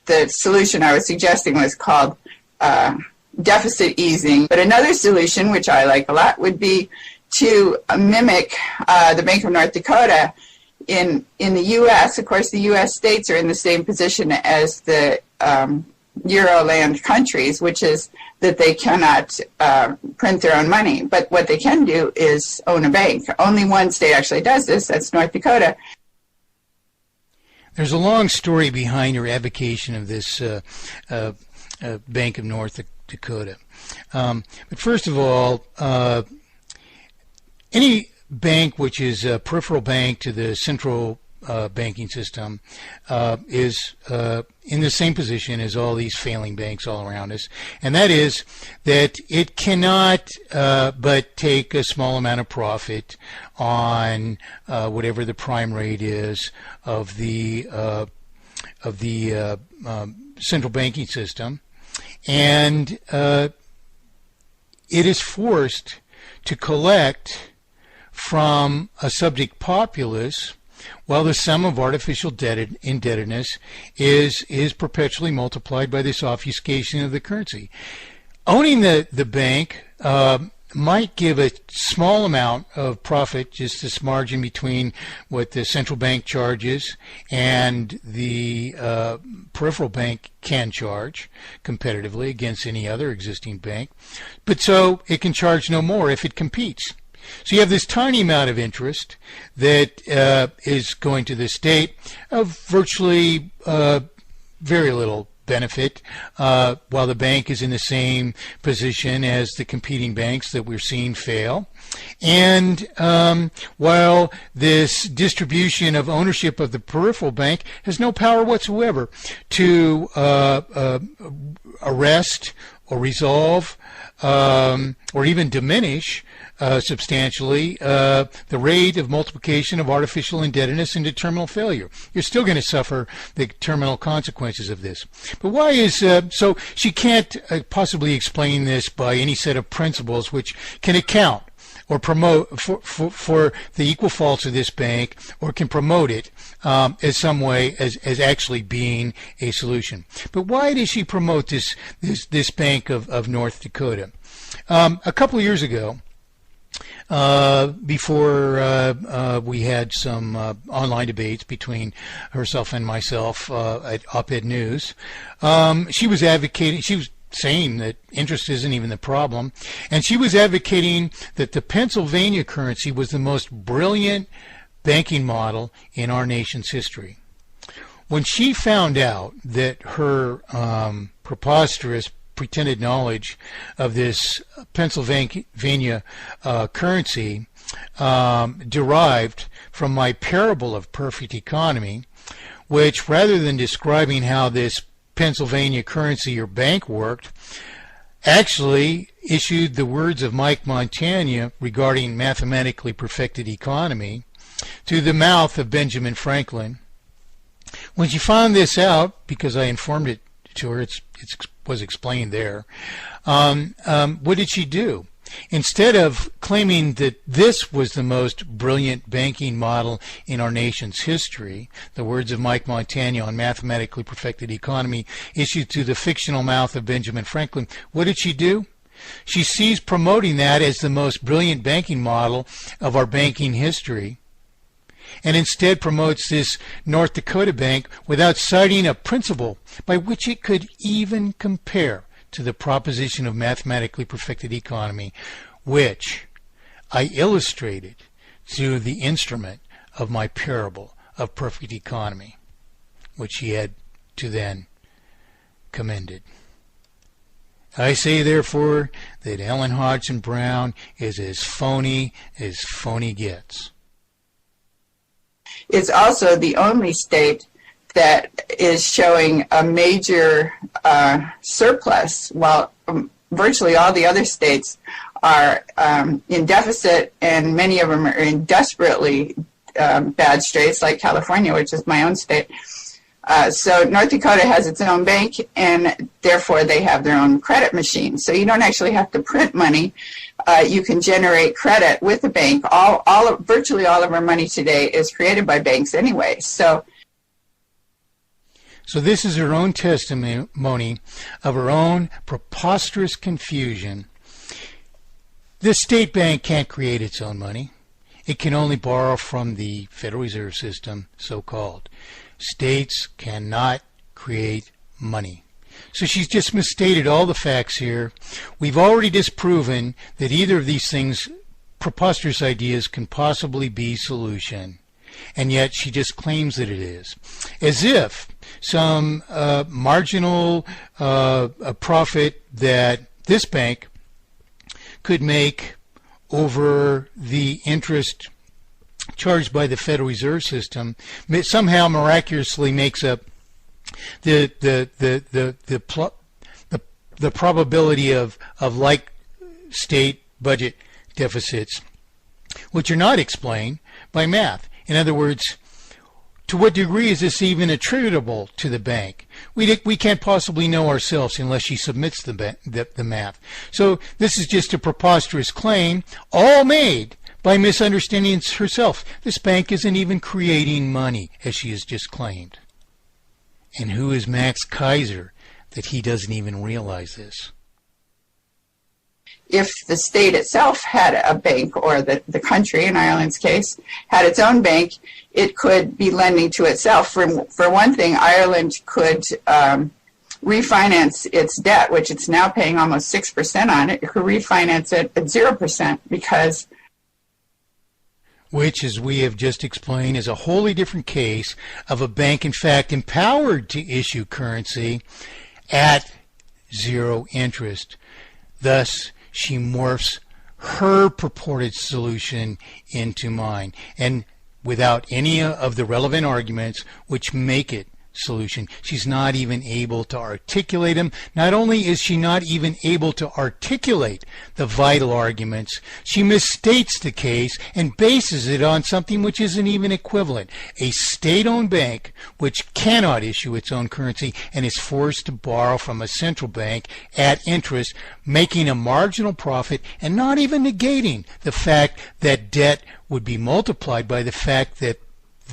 the solution I was suggesting was called deficit easing. But another solution, which I like a lot, would be to mimic the Bank of North Dakota. In the U.S., of course, the U.S. states are in the same position as the Euroland countries, which is that they cannot print their own money. But what they can do is own a bank. Only one state actually does this. That's North Dakota. There's a long story behind your advocacy of this Bank of North Dakota. But first of all, any bank which is a peripheral bank to the central banking system is in the same position as all these failing banks all around us, and that is that it cannot but take a small amount of profit on whatever the prime rate is of the central banking system, and it is forced to collect from a subject populace, while the sum of artificial indebtedness is perpetually multiplied by this obfuscation of the currency. Owning the bank might give a small amount of profit, just this margin between what the central bank charges and the peripheral bank can charge competitively against any other existing bank, but so it can charge no more if it competes. So you have this tiny amount of interest that is going to the state of virtually very little benefit, while the bank is in the same position as the competing banks that we're seeing fail. And while this distribution of ownership of the peripheral bank has no power whatsoever to arrest or resolve or even diminish substantially the rate of multiplication of artificial indebtedness into terminal failure. You're still going to suffer the terminal consequences of this. But why is so she can't possibly explain this by any set of principles which can account or promote for the equal faults of this bank, or can promote it as some way as actually being a solution. But why does she promote this Bank of North Dakota? A couple of years ago, before we had some online debates between herself and myself at Op-Ed News, she was saying that interest isn't even the problem, and she was advocating that the Pennsylvania currency was the most brilliant banking model in our nation's history. When she found out that her preposterous pretended knowledge of this Pennsylvania currency derived from my parable of perfect economy, which, rather than describing how this Pennsylvania currency or bank worked, actually issued the words of Mike Montagne regarding mathematically perfected economy to the mouth of Benjamin Franklin. When she found this out, because I informed it to her, it was explained there, what did she do? Instead of claiming that this was the most brilliant banking model in our nation's history, the words of Mike Montagne on mathematically perfected economy issued to the fictional mouth of Benjamin Franklin, what did she do? She ceased promoting that as the most brilliant banking model of our banking history, and instead promotes this North Dakota bank without citing a principle by which it could even compare to the proposition of mathematically perfected economy, which I illustrated through the instrument of my parable of perfect economy, which he had to then commended. I say, therefore, that Ellen Hodgson Brown is as phony gets. It's also the only state that is showing a major surplus, while virtually all the other states are in deficit, and many of them are in desperately bad straits, like California, which is my own state. So North Dakota has its own bank, and therefore they have their own credit machine. So you don't actually have to print money. You can generate credit with the bank. Virtually all of our money today is created by banks anyway. So So this is her own testimony of her own preposterous confusion. The state bank can't create its own money. It can only borrow from the Federal Reserve System, so-called. States cannot create money. So she's just misstated all the facts here. We've already disproven that either of these things, preposterous ideas, can possibly be solution. And yet she just claims that it is. As if some marginal profit that this bank could make over the interest charged by the Federal Reserve System somehow miraculously makes up the probability of like state budget deficits, which are not explained by math. In other words, to what degree is this even attributable to the bank? We can't possibly know ourselves unless she submits the math. So this is just a preposterous claim, all made by misunderstanding herself. This bank isn't even creating money, as she has just claimed. And who is Max Kaiser that he doesn't even realize this? If the state itself had a bank, or the country, in Ireland's case, had its own bank, it could be lending to itself. For one thing, Ireland could refinance its debt, which it's now paying almost 6% on it. It could refinance it at 0% because... Which, as we have just explained, is a wholly different case of a bank, in fact, empowered to issue currency at zero interest. Thus, she morphs her purported solution into mine, and without any of the relevant arguments which make it solution. She's not even able to articulate them. Not only is she not even able to articulate the vital arguments, she misstates the case and bases it on something which isn't even equivalent. A state-owned bank which cannot issue its own currency and is forced to borrow from a central bank at interest, making a marginal profit and not even negating the fact that debt would be multiplied by the fact that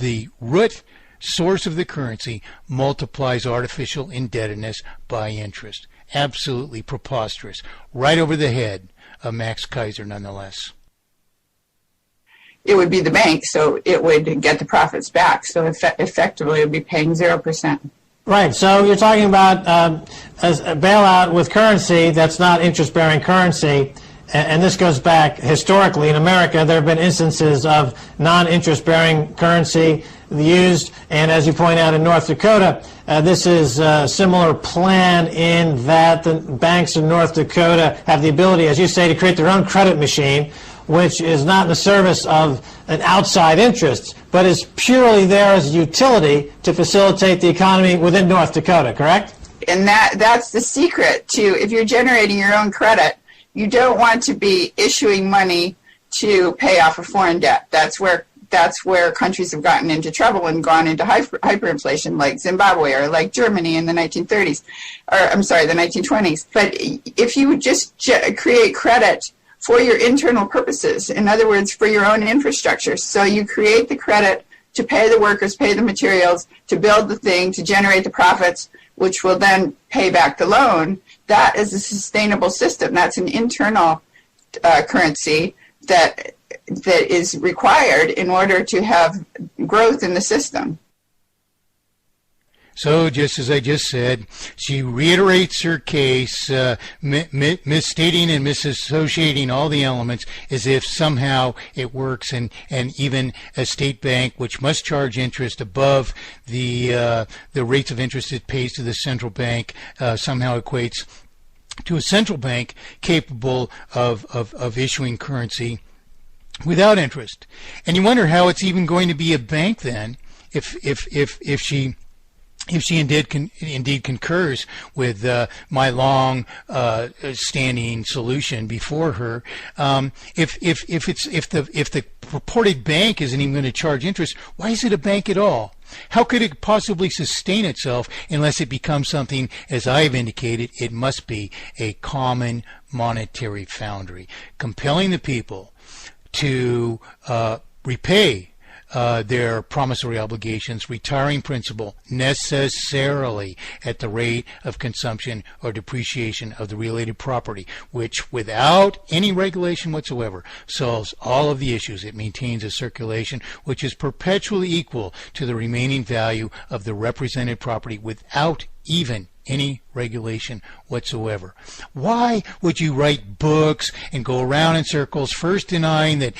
the root source of the currency multiplies artificial indebtedness by interest. Absolutely preposterous. Right over the head of Max Kaiser, nonetheless. It would be the bank, so it would get the profits back. So effectively, it would be paying 0%. Right. So you're talking about a bailout with currency that's not interest-bearing currency. And this goes back historically in America. There have been instances of non-interest-bearing currency used, and as you point out in North Dakota, this is a similar plan in that the banks in North Dakota have the ability, as you say, to create their own credit machine, which is not in the service of an outside interest, but is purely there as a utility to facilitate the economy within North Dakota, correct? And that's the secret to, if you're generating your own credit, you don't want to be issuing money to pay off a foreign debt. That's where countries have gotten into trouble and gone into hyperinflation, like Zimbabwe or like Germany in the 1930s, or I'm sorry, the 1920s. But if you just create credit for your internal purposes, in other words, for your own infrastructure, so you create the credit to pay the workers, pay the materials, to build the thing, to generate the profits, which will then pay back the loan, that is a sustainable system. That's an internal currency that is required in order to have growth in the system. So, just as I just said, she reiterates her case, misstating and misassociating all the elements as if somehow it works, and even a state bank, which must charge interest above the rates of interest it pays to the central bank, somehow equates to a central bank capable of issuing currency without interest. And you wonder how it's even going to be a bank then, if she indeed concurs with my long standing solution before her. If the purported bank isn't even going to charge interest, why is it a bank at all? How could it possibly sustain itself unless it becomes something, as I have indicated, it must be a common monetary foundry, compelling the people to repay their promissory obligations, retiring principal necessarily at the rate of consumption or depreciation of the related property, which without any regulation whatsoever solves all of the issues. It maintains a circulation which is perpetually equal to the remaining value of the represented property without even any regulation whatsoever. Why would you write books and go around in circles, first denying that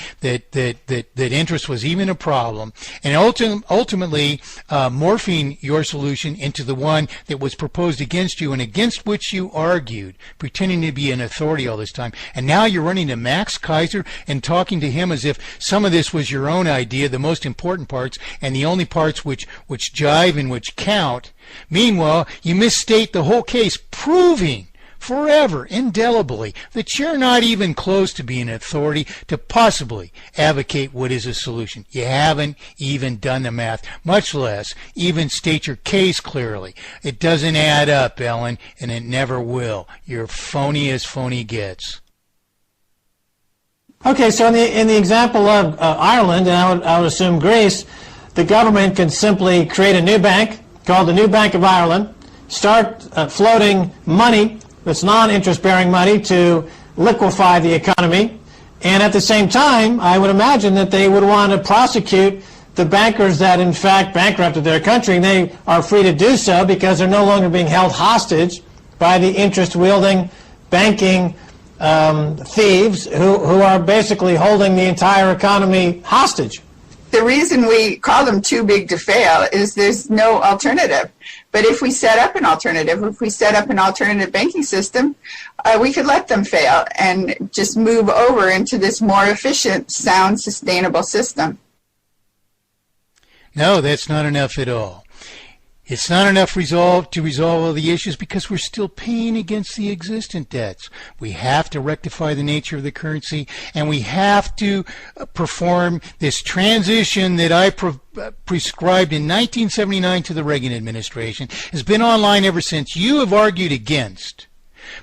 interest was even a problem, and ultimately morphing your solution into the one that was proposed against you and against which you argued, pretending to be an authority all this time, and now you're running to Max Kaiser and talking to him as if some of this was your own idea, the most important parts, and the only parts which jive and which count. Meanwhile, you misstate the whole case, proving forever, indelibly, that you're not even close to being an authority to possibly advocate what is a solution. You haven't even done the math, much less even state your case clearly. It doesn't add up, Ellen, and it never will. You're phony as phony gets. Okay, so in the example of Ireland, and I would assume Greece, the government can simply create a new bank called the New Bank of Ireland, start floating money that's non-interest-bearing money to liquefy the economy, and at the same time, I would imagine that they would want to prosecute the bankers that in fact bankrupted their country, and they are free to do so because they're no longer being held hostage by the interest-wielding banking thieves who are basically holding the entire economy hostage. The reason we call them too big to fail is there's no alternative. But if we set up an alternative, if we set up an alternative banking system, we could let them fail and just move over into this more efficient, sound, sustainable system. No, that's not enough at all. It's not enough to resolve all the issues because we're still paying against the existent debts. We have to rectify the nature of the currency, and we have to perform this transition that I prescribed in 1979 to the Reagan administration. Has been online ever since. You have argued against,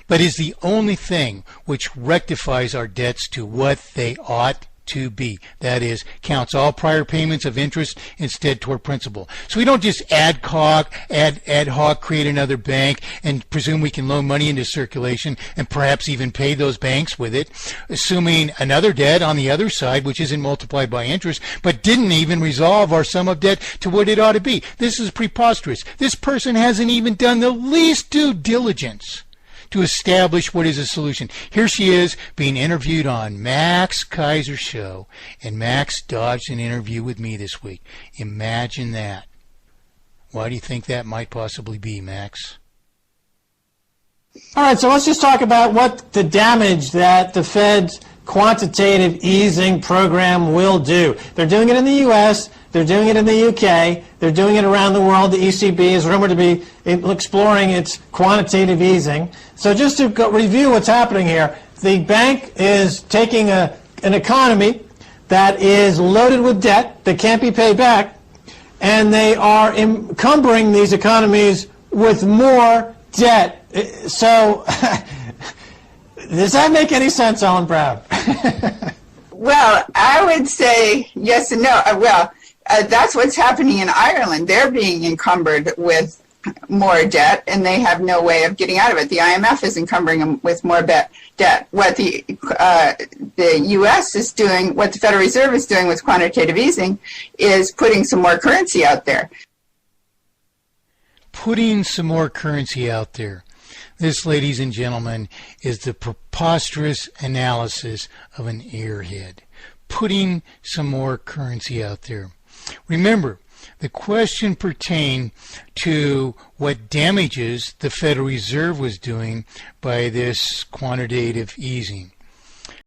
but is the only thing which rectifies our debts to what they ought to be. That is, counts all prior payments of interest instead toward principal. So we don't just ad hoc create another bank and presume we can loan money into circulation and perhaps even pay those banks with it, assuming another debt on the other side which isn't multiplied by interest but didn't even resolve our sum of debt to what it ought to be. This is preposterous. This person hasn't even done the least due diligence to establish what is a solution. Here she is being interviewed on Max Kaiser's show, and Max dodged an interview with me this week. Imagine that. Why do you think that might possibly be, Max? All right, so let's just talk about what the damage that the Fed's quantitative easing program will do. They're doing it in the U.S., they're doing it in the UK, they're doing it around the world. The ECB is rumored to be exploring its quantitative easing. So just to review what's happening here, the bank is taking an economy that is loaded with debt that can't be paid back, and they are encumbering these economies with more debt. So does that make any sense, Ellen Brown? Well, I would say yes and no. That's what's happening in Ireland. They're being encumbered with more debt, and they have no way of getting out of it. The IMF is encumbering them with more debt. What the U.S. is doing, what the Federal Reserve is doing with quantitative easing, is putting some more currency out there. Putting some more currency out there. This, ladies and gentlemen, is the preposterous analysis of an airhead. Putting some more currency out there. Remember, the question pertained to what damages the Federal Reserve was doing by this quantitative easing.